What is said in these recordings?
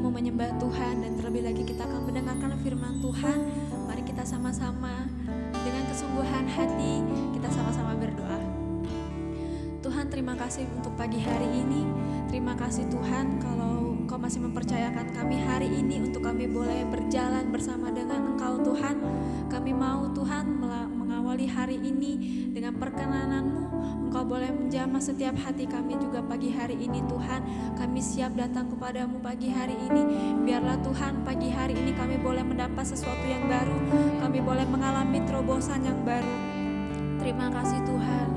mau menyembah Tuhan dan terlebih lagi kita akan mendengarkan firman Tuhan. Mari kita sama-sama dengan kesungguhan hati kita sama-sama berdoa. Tuhan, terima kasih untuk pagi hari ini. Terima kasih Tuhan kalau Engkau masih mempercayakan kami hari ini untuk kami boleh berjalan bersama dengan Engkau Tuhan. Kami mau Tuhan mengawali hari ini dengan perkenanan-Mu. Engkau boleh menjamah setiap hati kami juga pagi hari ini Tuhan. Kami siap datang kepadamu pagi hari ini. Biarlah Tuhan pagi hari ini kami boleh mendapat sesuatu yang baru. Kami boleh mengalami terobosan yang baru. Terima kasih Tuhan.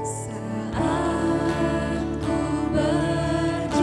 Saat ku berjalan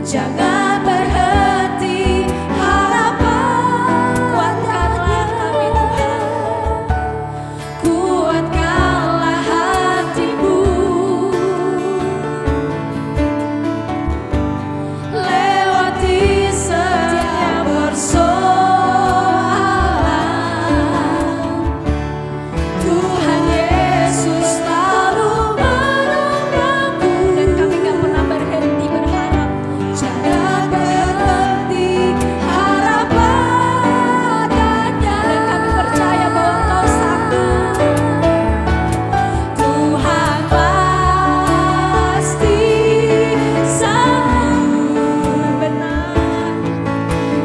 jangan berhenti harapan. Kuatkanlah kami Tuhan, kuatkanlah hatimu, lewati setiap persoalan. Tuhan Yesus selalu menolongku, dan kami gak pernah berhenti berharap. Jangan berhenti harapan, dan kami percaya bahwa Engkau sanggup. Tuhan pasti sanggup, benar.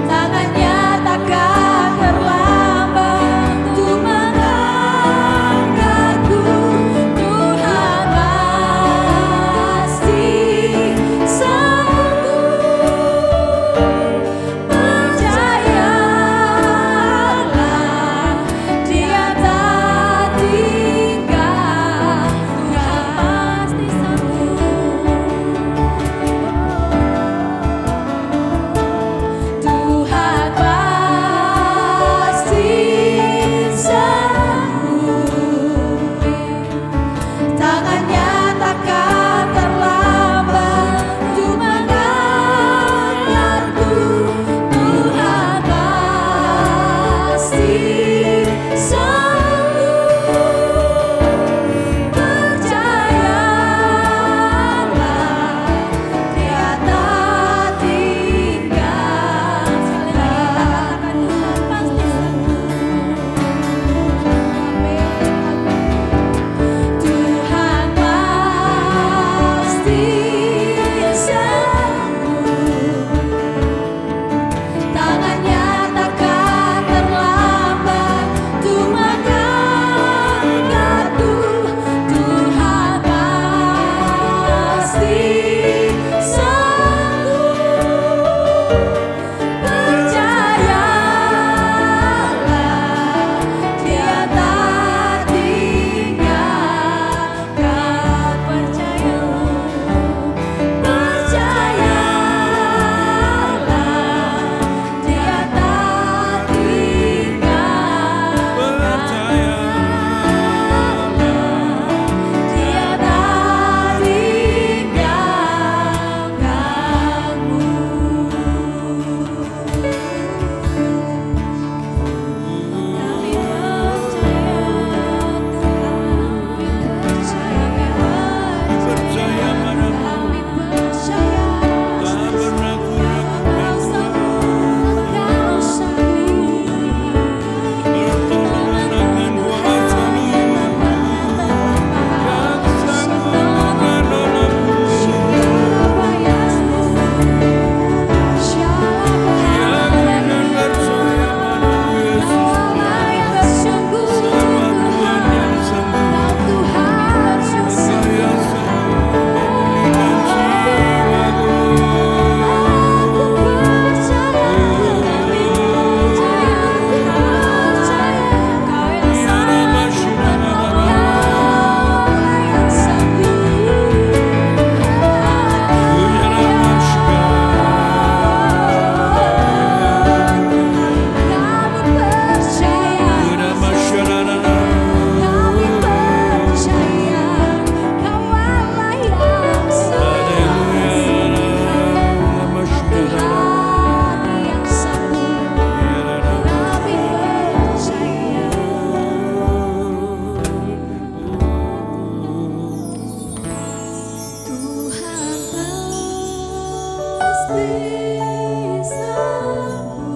Tangannya takkan terlambat untuk mengangkatku. Tuhan pasti sanggup. Percayalah, Dia tak tinggal. Tuhan pasti sanggup. Tuhan pasti sanggup. Tangannya takkan terlambat untuk mengangkatku. Tuhan pasti sanggup. Percayalah, Dia tak tinggal. Sekali lagi katakan, Tuhan pasti sanggup. Amin, amin. Tuhan pasti sanggup.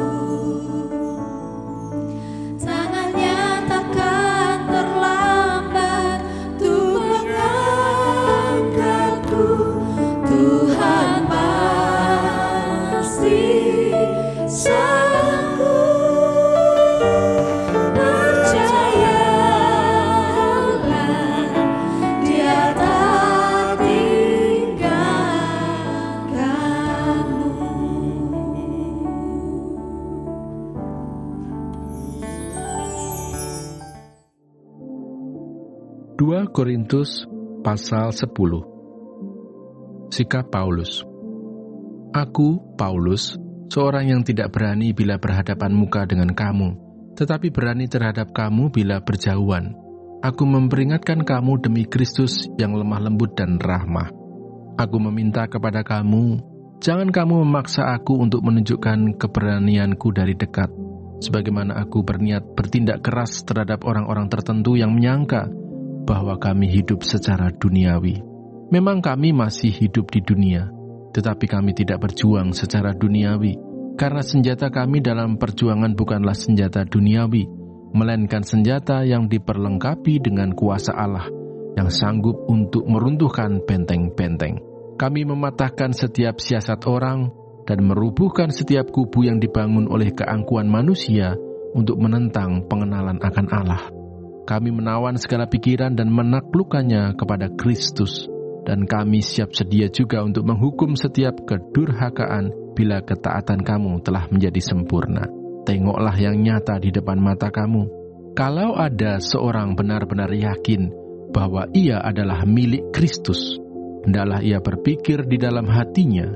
Tangannya takkan terlambat untuk mengangkatku. Tuhan pasti sanggup. Percayalah, Dia tak tinggalkan. Percayalah, Dia tak tinggalkan. Dia tak (2 Korintus pasal 10). Sikap Paulus. Aku, Paulus, seorang yang tidak berani bila berhadapan muka dengan kamu, tetapi berani terhadap kamu bila berjauhan. Aku memperingatkan kamu demi Kristus yang lemah lembut dan rahmah. Aku meminta kepada kamu, jangan kamu memaksa aku untuk menunjukkan keberanianku dari dekat, sebagaimana aku berniat bertindak keras terhadap orang-orang tertentu yang menyangka bahwa kami hidup secara duniawi. Memang kami masih hidup di dunia, tetapi kami tidak berjuang secara duniawi, karena senjata kami dalam perjuangan bukanlah senjata duniawi, melainkan senjata yang diperlengkapi dengan kuasa Allah yang sanggup untuk meruntuhkan benteng-benteng. Kami mematahkan setiap siasat orang dan merubuhkan setiap kubu yang dibangun oleh keangkuhan manusia untuk menentang pengenalan akan Allah. Kami menawan segala pikiran dan menaklukkannya kepada Kristus, dan kami siap sedia juga untuk menghukum setiap kedurhakaan bila ketaatan kamu telah menjadi sempurna. Tengoklah yang nyata di depan mata kamu. Kalau ada seorang benar-benar yakin bahwa ia adalah milik Kristus, hendaklah ia berpikir di dalam hatinya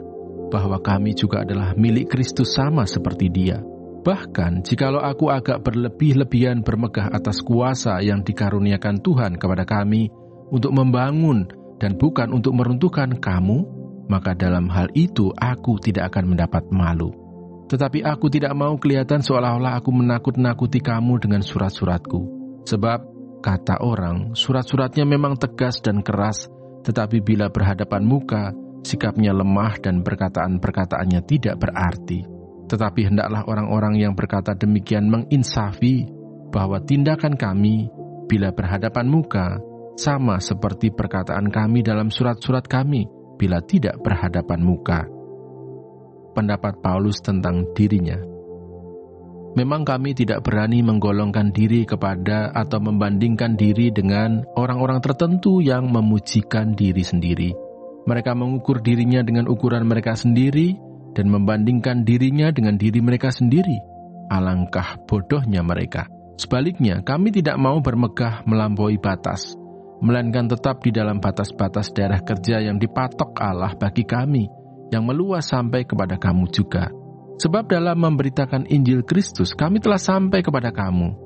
bahwa kami juga adalah milik Kristus sama seperti dia. Bahkan, jikalau aku agak berlebih-lebihan bermegah atas kuasa yang dikaruniakan Tuhan kepada kami untuk membangun dan bukan untuk meruntuhkan kamu, maka dalam hal itu aku tidak akan mendapat malu. Tetapi aku tidak mau kelihatan seolah-olah aku menakut-nakuti kamu dengan surat-suratku. Sebab, kata orang, surat-suratnya memang tegas dan keras, tetapi bila berhadapan muka, sikapnya lemah dan perkataan-perkataannya tidak berarti. Tetapi hendaklah orang-orang yang berkata demikian menginsafi bahwa tindakan kami bila berhadapan muka sama seperti perkataan kami dalam surat-surat kami bila tidak berhadapan muka. Pendapat Paulus tentang dirinya. Memang kami tidak berani menggolongkan diri kepada atau membandingkan diri dengan orang-orang tertentu yang memujikan diri sendiri. Mereka mengukur dirinya dengan ukuran mereka sendiri dan membandingkan dirinya dengan diri mereka sendiri. Alangkah bodohnya mereka. Sebaliknya, kami tidak mau bermegah melampaui batas, melainkan tetap di dalam batas-batas daerah kerja yang dipatok Allah bagi kami, yang meluas sampai kepada kamu juga. Sebab dalam memberitakan Injil Kristus, kami telah sampai kepada kamu,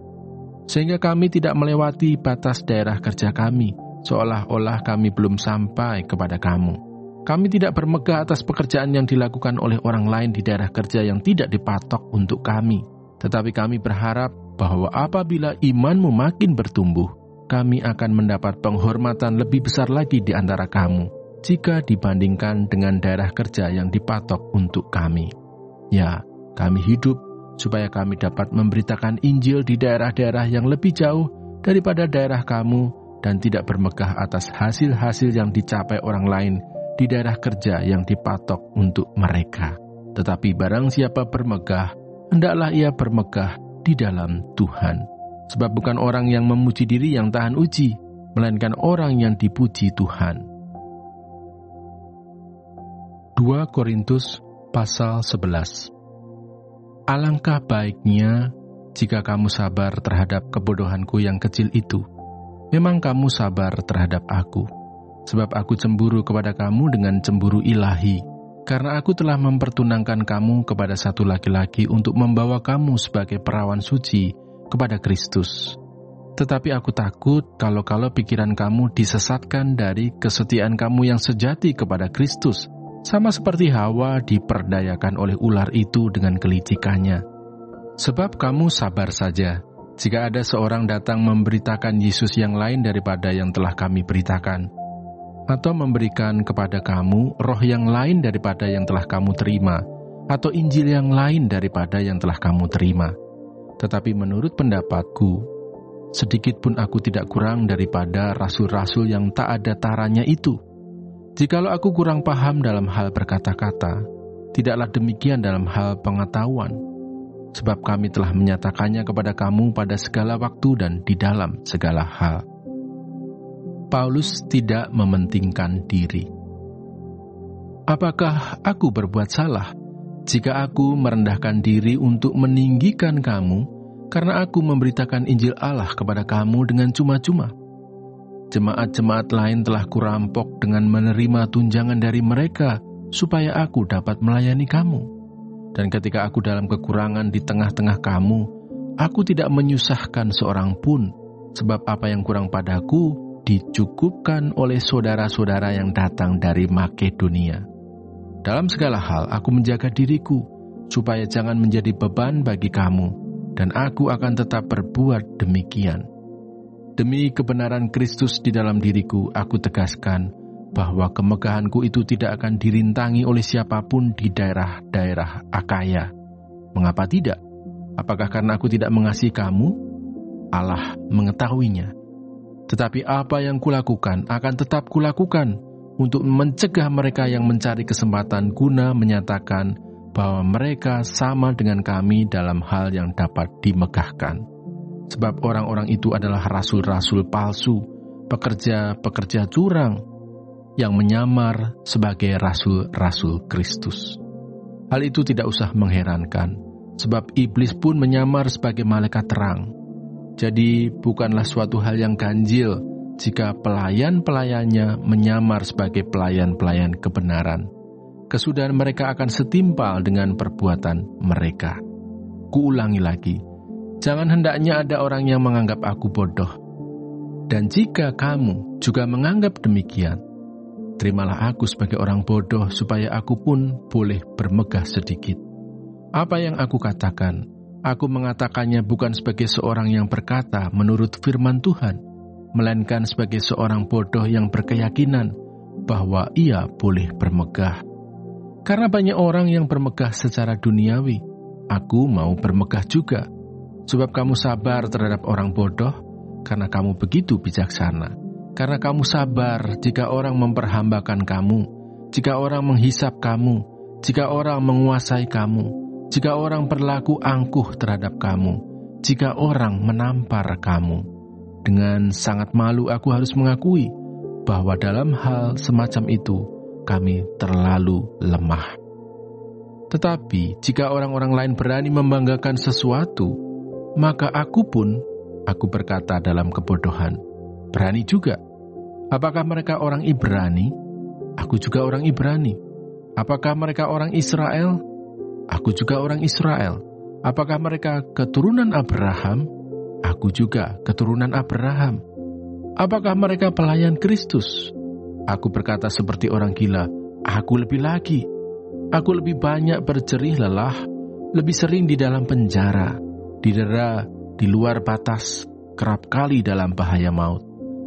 sehingga kami tidak melewati batas daerah kerja kami, seolah-olah kami belum sampai kepada kamu. Kami tidak bermegah atas pekerjaan yang dilakukan oleh orang lain di daerah kerja yang tidak dipatok untuk kami. Tetapi kami berharap bahwa apabila imanmu makin bertumbuh, kami akan mendapat penghormatan lebih besar lagi di antara kamu, jika dibandingkan dengan daerah kerja yang dipatok untuk kami. Ya, kami hidup supaya kami dapat memberitakan Injil di daerah-daerah yang lebih jauh daripada daerah kamu dan tidak bermegah atas hasil-hasil yang dicapai orang lain di daerah kerja yang dipatok untuk mereka. Tetapi barang siapa bermegah, hendaklah ia bermegah di dalam Tuhan. Sebab bukan orang yang memuji diri yang tahan uji, melainkan orang yang dipuji Tuhan. 2 Korintus pasal 11. Alangkah baiknya jika kamu sabar terhadap kebodohanku yang kecil itu. Memang kamu sabar terhadap aku. Sebab aku cemburu kepada kamu dengan cemburu ilahi, karena aku telah mempertunangkan kamu kepada satu laki-laki untuk membawa kamu sebagai perawan suci kepada Kristus. Tetapi aku takut kalau pikiran kamu disesatkan dari kesetiaan kamu yang sejati kepada Kristus, sama seperti Hawa diperdayakan oleh ular itu dengan kelicikannya. Sebab kamu sabar saja, jika ada seorang datang memberitakan Yesus yang lain daripada yang telah kami beritakan, atau memberikan kepada kamu roh yang lain daripada yang telah kamu terima, atau Injil yang lain daripada yang telah kamu terima. Tetapi menurut pendapatku, sedikit pun aku tidak kurang daripada rasul-rasul yang tak ada taranya itu. Jikalau aku kurang paham dalam hal berkata-kata, tidaklah demikian dalam hal pengetahuan, sebab kami telah menyatakannya kepada kamu pada segala waktu dan di dalam segala hal. Paulus tidak mementingkan diri. Apakah aku berbuat salah jika aku merendahkan diri untuk meninggikan kamu karena aku memberitakan Injil Allah kepada kamu dengan cuma-cuma? Jemaat-jemaat lain telah kurampok dengan menerima tunjangan dari mereka supaya aku dapat melayani kamu. Dan ketika aku dalam kekurangan di tengah-tengah kamu, aku tidak menyusahkan seorang pun, sebab apa yang kurang padaku dicukupkan oleh saudara-saudara yang datang dari Makedonia. Dalam segala hal aku menjaga diriku, supaya jangan menjadi beban bagi kamu, dan aku akan tetap berbuat demikian. Demi kebenaran Kristus di dalam diriku, aku tegaskan bahwa kemegahanku itu tidak akan dirintangi oleh siapapun di daerah-daerah Akaya. Mengapa tidak? Apakah karena aku tidak mengasihi kamu? Allah mengetahuinya. Tetapi apa yang kulakukan akan tetap kulakukan untuk mencegah mereka yang mencari kesempatan guna menyatakan bahwa mereka sama dengan kami dalam hal yang dapat dimegahkan. Sebab orang-orang itu adalah rasul-rasul palsu, pekerja-pekerja curang, yang menyamar sebagai rasul-rasul Kristus. Hal itu tidak usah mengherankan, sebab iblis pun menyamar sebagai malaikat terang. Jadi bukanlah suatu hal yang ganjil jika pelayan-pelayannya menyamar sebagai pelayan-pelayan kebenaran. Kesudahan mereka akan setimpal dengan perbuatan mereka. Kuulangi lagi, jangan hendaknya ada orang yang menganggap aku bodoh. Dan jika kamu juga menganggap demikian, terimalah aku sebagai orang bodoh supaya aku pun boleh bermegah sedikit. Apa yang aku katakan, aku mengatakannya bukan sebagai seorang yang berkata menurut firman Tuhan, melainkan sebagai seorang bodoh yang berkeyakinan bahwa ia boleh bermegah. Karena banyak orang yang bermegah secara duniawi, aku mau bermegah juga. Sebab kamu sabar terhadap orang bodoh, karena kamu begitu bijaksana. Karena kamu sabar jika orang memperhambakan kamu, jika orang menghisap kamu, jika orang menguasai kamu, jika orang berlaku angkuh terhadap kamu, jika orang menampar kamu. Dengan sangat malu aku harus mengakui bahwa dalam hal semacam itu kami terlalu lemah. Tetapi jika orang-orang lain berani membanggakan sesuatu, maka aku berkata dalam kebodohan, berani juga. Apakah mereka orang Ibrani? Aku juga orang Ibrani. Apakah mereka orang Israel? Aku juga orang Israel. Apakah mereka keturunan Abraham? Aku juga keturunan Abraham. Apakah mereka pelayan Kristus? Aku berkata seperti orang gila, aku lebih lagi. Aku lebih banyak berjerih lelah, lebih sering di dalam penjara, didera, di luar batas, kerap kali dalam bahaya maut.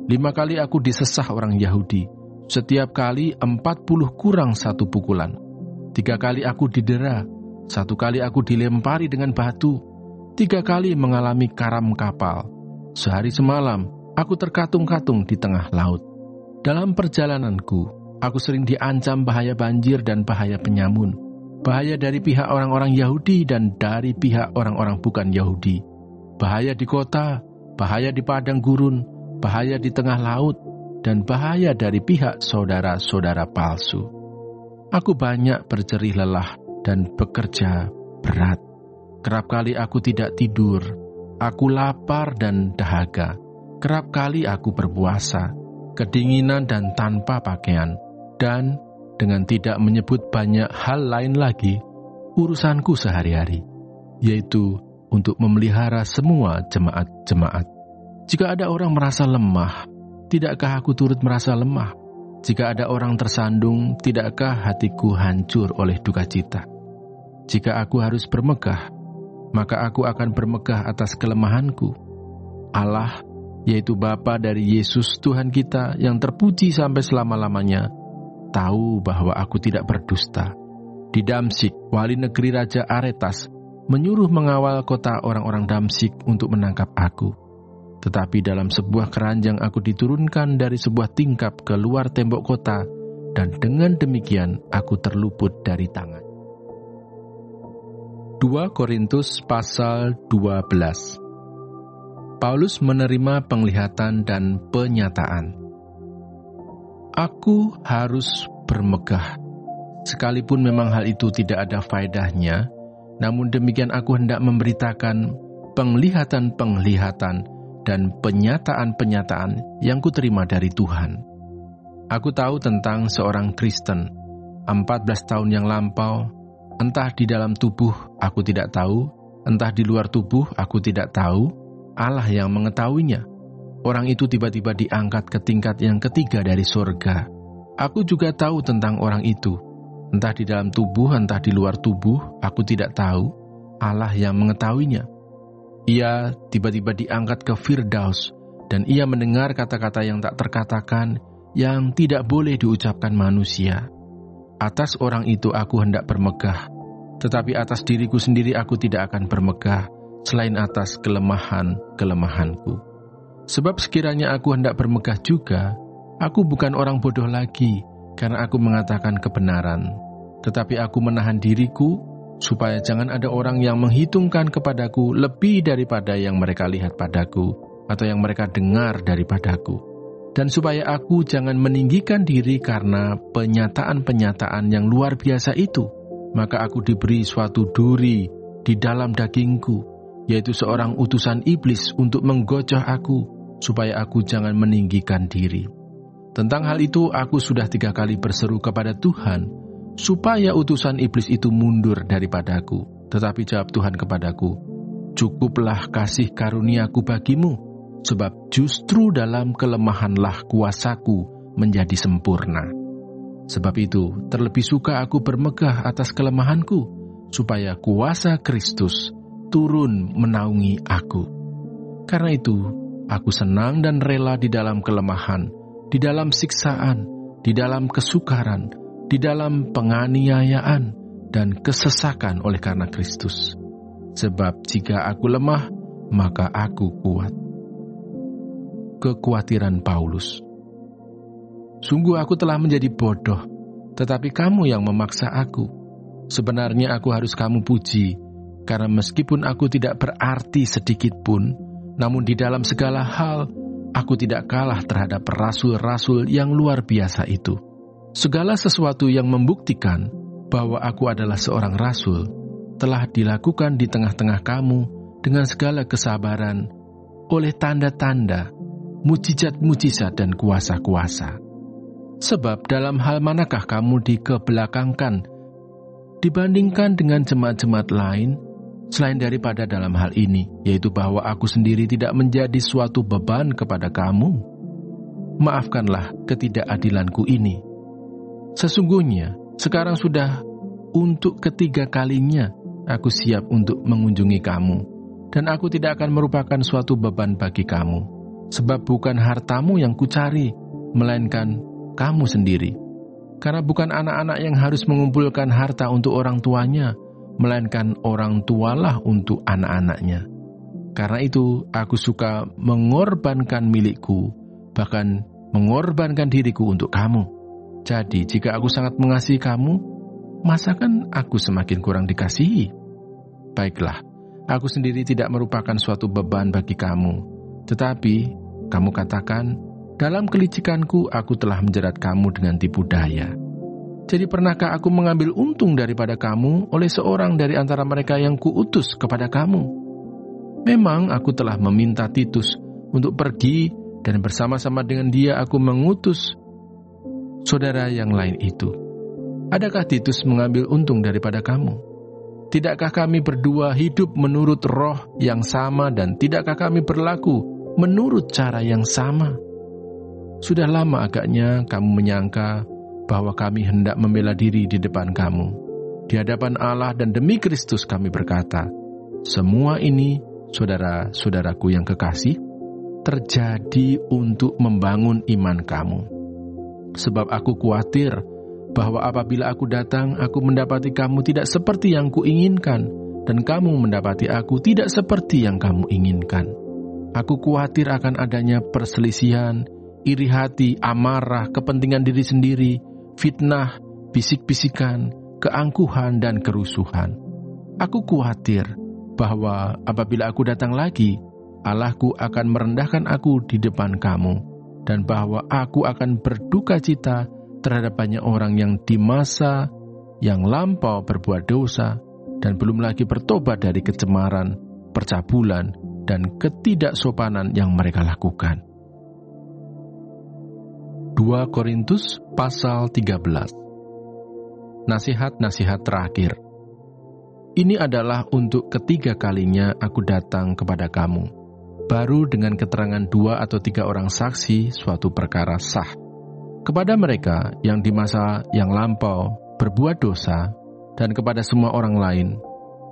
5 kali aku disesah orang Yahudi, setiap kali 40 kurang 1 pukulan. 3 kali aku didera, 1 kali aku dilempari dengan batu, 3 kali mengalami karam kapal. Sehari semalam, aku terkatung-katung di tengah laut. Dalam perjalananku, aku sering diancam bahaya banjir dan bahaya penyamun, bahaya dari pihak orang-orang Yahudi dan dari pihak orang-orang bukan Yahudi, bahaya di kota, bahaya di padang gurun, bahaya di tengah laut, dan bahaya dari pihak saudara-saudara palsu. Aku banyak berjerih lelah dan bekerja berat. Kerap kali aku tidak tidur, aku lapar dan dahaga. Kerap kali aku berpuasa, kedinginan dan tanpa pakaian. Dan dengan tidak menyebut banyak hal lain lagi, urusanku sehari-hari, yaitu untuk memelihara semua jemaat-jemaat. Jika ada orang merasa lemah, tidakkah aku turut merasa lemah? Jika ada orang tersandung, tidakkah hatiku hancur oleh duka cita? Jika aku harus bermegah, maka aku akan bermegah atas kelemahanku. Allah, yaitu Bapa dari Yesus Tuhan kita yang terpuji sampai selama-lamanya, tahu bahwa aku tidak berdusta. Di Damsik, wali negeri Raja Aretas menyuruh mengawal kota orang-orang Damsik untuk menangkap aku. Tetapi dalam sebuah keranjang aku diturunkan dari sebuah tingkap ke luar tembok kota, dan dengan demikian aku terluput dari tangan. 2 Korintus pasal 12. Paulus menerima penglihatan dan penyataan. Aku harus bermegah, sekalipun memang hal itu tidak ada faedahnya, namun demikian aku hendak memberitakan penglihatan-penglihatan dan penyataan-penyataan yang kuterima dari Tuhan. Aku tahu tentang seorang Kristen, 14 tahun yang lampau, entah di dalam tubuh aku tidak tahu, entah di luar tubuh aku tidak tahu, Allah yang mengetahuinya. Orang itu tiba-tiba diangkat ke tingkat yang ketiga dari surga. Aku juga tahu tentang orang itu. Entah di dalam tubuh, entah di luar tubuh, aku tidak tahu. Allah yang mengetahuinya. Ia tiba-tiba diangkat ke Firdaus, dan ia mendengar kata-kata yang tak terkatakan, yang tidak boleh diucapkan manusia. Atas orang itu aku hendak bermegah, tetapi atas diriku sendiri aku tidak akan bermegah, selain atas kelemahan-kelemahanku. Sebab sekiranya aku hendak bermegah juga, aku bukan orang bodoh lagi, karena aku mengatakan kebenaran. Tetapi aku menahan diriku, supaya jangan ada orang yang menghitungkan kepadaku lebih daripada yang mereka lihat padaku, atau yang mereka dengar daripadaku. Dan supaya aku jangan meninggikan diri karena penyataan-penyataan yang luar biasa itu, maka aku diberi suatu duri di dalam dagingku, yaitu seorang utusan iblis untuk menggocoh aku, supaya aku jangan meninggikan diri. Tentang hal itu aku sudah 3 kali berseru kepada Tuhan, supaya utusan iblis itu mundur daripadaku. Tetapi jawab Tuhan kepadaku, cukuplah kasih karuniaku bagimu, sebab justru dalam kelemahanlah kuasaku menjadi sempurna. Sebab itu terlebih suka aku bermegah atas kelemahanku, supaya kuasa Kristus turun menaungi aku. Karena itu aku senang dan rela di dalam kelemahan, di dalam siksaan, di dalam kesukaran, di dalam penganiayaan dan kesesakan oleh karena Kristus. Sebab jika aku lemah, maka aku kuat. Kekhawatiran Paulus. Sungguh aku telah menjadi bodoh, tetapi kamu yang memaksa aku. Sebenarnya aku harus kamu puji, karena meskipun aku tidak berarti sedikit pun, namun di dalam segala hal, aku tidak kalah terhadap rasul-rasul yang luar biasa itu. Segala sesuatu yang membuktikan bahwa aku adalah seorang rasul telah dilakukan di tengah-tengah kamu dengan segala kesabaran oleh tanda-tanda, mujizat-mujizat dan kuasa-kuasa. Sebab dalam hal manakah kamu dikebelakangkan dibandingkan dengan jemaat-jemaat lain selain daripada dalam hal ini, yaitu bahwa aku sendiri tidak menjadi suatu beban kepada kamu? Maafkanlah ketidakadilanku ini. Sesungguhnya, sekarang sudah untuk ketiga kalinya aku siap untuk mengunjungi kamu, dan aku tidak akan merupakan suatu beban bagi kamu, sebab bukan hartamu yang kucari, melainkan kamu sendiri. Karena bukan anak-anak yang harus mengumpulkan harta untuk orang tuanya, melainkan orang tualah untuk anak-anaknya. Karena itu, aku suka mengorbankan milikku, bahkan mengorbankan diriku untuk kamu. Jadi, jika aku sangat mengasihi kamu, masakan aku semakin kurang dikasihi? Baiklah, aku sendiri tidak merupakan suatu beban bagi kamu. Tetapi, kamu katakan, dalam kelicikanku aku telah menjerat kamu dengan tipu daya. Jadi pernahkah aku mengambil untung daripada kamu oleh seorang dari antara mereka yang kuutus kepada kamu? Memang aku telah meminta Titus untuk pergi, dan bersama-sama dengan dia aku mengutus saudara yang lain itu. Adakah Titus mengambil untung daripada kamu? Tidakkah kami berdua hidup menurut roh yang sama, dan tidakkah kami berlaku menurut cara yang sama? Sudah lama agaknya kamu menyangka bahwa kami hendak membela diri di depan kamu. Di hadapan Allah dan demi Kristus kami berkata, semua ini, saudara-saudaraku yang kekasih, terjadi untuk membangun iman kamu. Sebab aku khawatir bahwa apabila aku datang, aku mendapati kamu tidak seperti yang kuinginkan, dan kamu mendapati aku tidak seperti yang kamu inginkan. Aku khawatir akan adanya perselisihan, iri hati, amarah, kepentingan diri sendiri, fitnah, bisik-bisikan, keangkuhan, dan kerusuhan. Aku khawatir bahwa apabila aku datang lagi, Allahku akan merendahkan aku di depan kamu, dan bahwa aku akan berduka cita terhadap banyak orang yang di masa yang lampau berbuat dosa, dan belum lagi bertobat dari kecemaran, percabulan, dan ketidaksopanan yang mereka lakukan. 2 Korintus pasal 13. nasihat-nasihat terakhir. Ini adalah untuk ketiga kalinya aku datang kepada kamu. Baru dengan keterangan 2 atau 3 orang saksi suatu perkara sah. Kepada mereka yang di masa yang lampau berbuat dosa, dan kepada semua orang lain,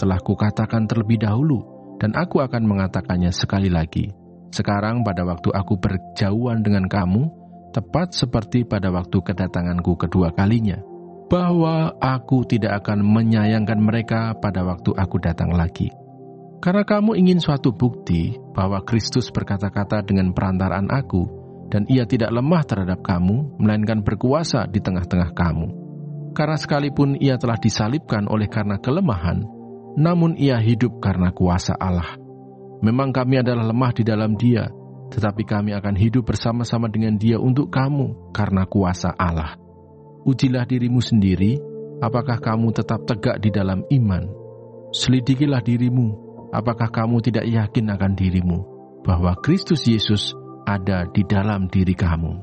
telah kukatakan terlebih dahulu, dan aku akan mengatakannya sekali lagi. Sekarang pada waktu aku berjauhan dengan kamu, tepat seperti pada waktu kedatanganku kedua kalinya, bahwa aku tidak akan menyayangkan mereka pada waktu aku datang lagi. Karena kamu ingin suatu bukti bahwa Kristus berkata-kata dengan perantaraan aku, dan ia tidak lemah terhadap kamu, melainkan berkuasa di tengah-tengah kamu. Karena sekalipun ia telah disalibkan oleh karena kelemahan, namun ia hidup karena kuasa Allah. Memang kami adalah lemah di dalam dia, tetapi kami akan hidup bersama-sama dengan dia untuk kamu karena kuasa Allah. Ujilah dirimu sendiri, apakah kamu tetap tegak di dalam iman. Selidikilah dirimu, apakah kamu tidak yakin akan dirimu, bahwa Kristus Yesus ada di dalam diri kamu.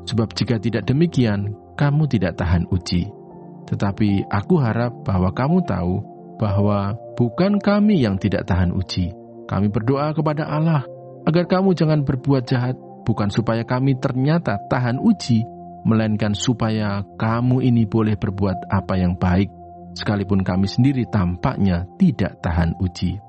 Sebab jika tidak demikian, kamu tidak tahan uji. Tetapi aku harap bahwa kamu tahu bahwa bukan kami yang tidak tahan uji. Kami berdoa kepada Allah agar kamu jangan berbuat jahat, bukan supaya kami ternyata tahan uji, melainkan supaya kamu ini boleh berbuat apa yang baik, sekalipun kami sendiri tampaknya tidak tahan uji.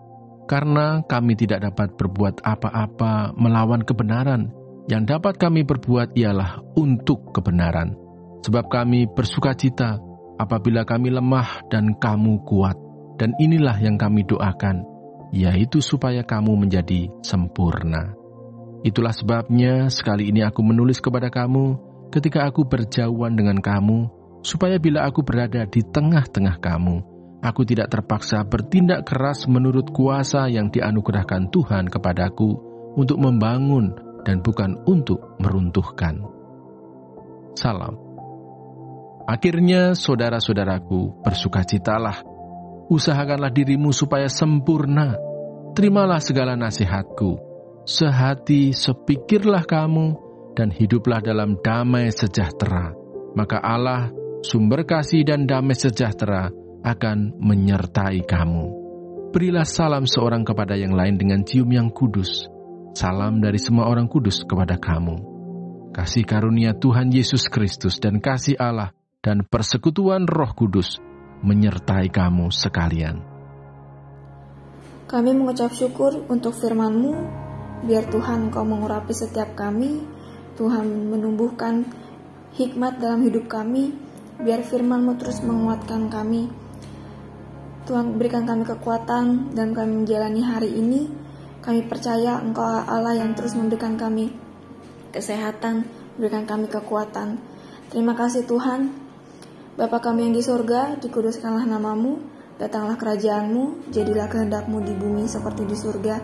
Karena kami tidak dapat berbuat apa-apa melawan kebenaran, yang dapat kami berbuat ialah untuk kebenaran. Sebab kami bersukacita apabila kami lemah dan kamu kuat, dan inilah yang kami doakan, yaitu supaya kamu menjadi sempurna. Itulah sebabnya sekali ini aku menulis kepada kamu ketika aku berjauhan dengan kamu, supaya bila aku berada di tengah-tengah kamu, aku tidak terpaksa bertindak keras menurut kuasa yang dianugerahkan Tuhan kepadaku untuk membangun dan bukan untuk meruntuhkan. Salam. Akhirnya, saudara-saudaraku, bersukacitalah. Usahakanlah dirimu supaya sempurna. Terimalah segala nasihatku. Sehati, sepikirlah kamu, dan hiduplah dalam damai sejahtera. Maka Allah, sumber kasih dan damai sejahtera, akan menyertai kamu. Berilah salam seorang kepada yang lain dengan cium yang kudus. Salam dari semua orang kudus kepada kamu. Kasih karunia Tuhan Yesus Kristus dan kasih Allah dan persekutuan Roh Kudus menyertai kamu sekalian. Kami mengucap syukur untuk firman-Mu, biar Tuhan Engkau mengurapi setiap kami, Tuhan menumbuhkan hikmat dalam hidup kami, biar firman-Mu terus menguatkan kami. Tuhan berikan kami kekuatan dan kami menjalani hari ini. Kami percaya Engkau Allah yang terus memberikan kami kesehatan, berikan kami kekuatan. Terima kasih Tuhan. Bapa kami yang di surga, dikuduskanlah nama-Mu, datanglah kerajaan-Mu, jadilah kehendak-Mu di bumi seperti di surga.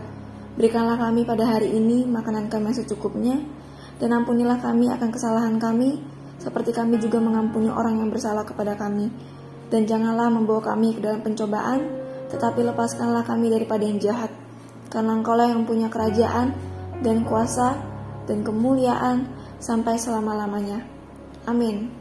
Berikanlah kami pada hari ini makanan kami secukupnya, dan ampunilah kami akan kesalahan kami, seperti kami juga mengampuni orang yang bersalah kepada kami. Dan janganlah membawa kami ke dalam pencobaan, tetapi lepaskanlah kami daripada yang jahat. Karena Engkau-lah yang punya kerajaan, dan kuasa, dan kemuliaan, sampai selama-lamanya. Amin.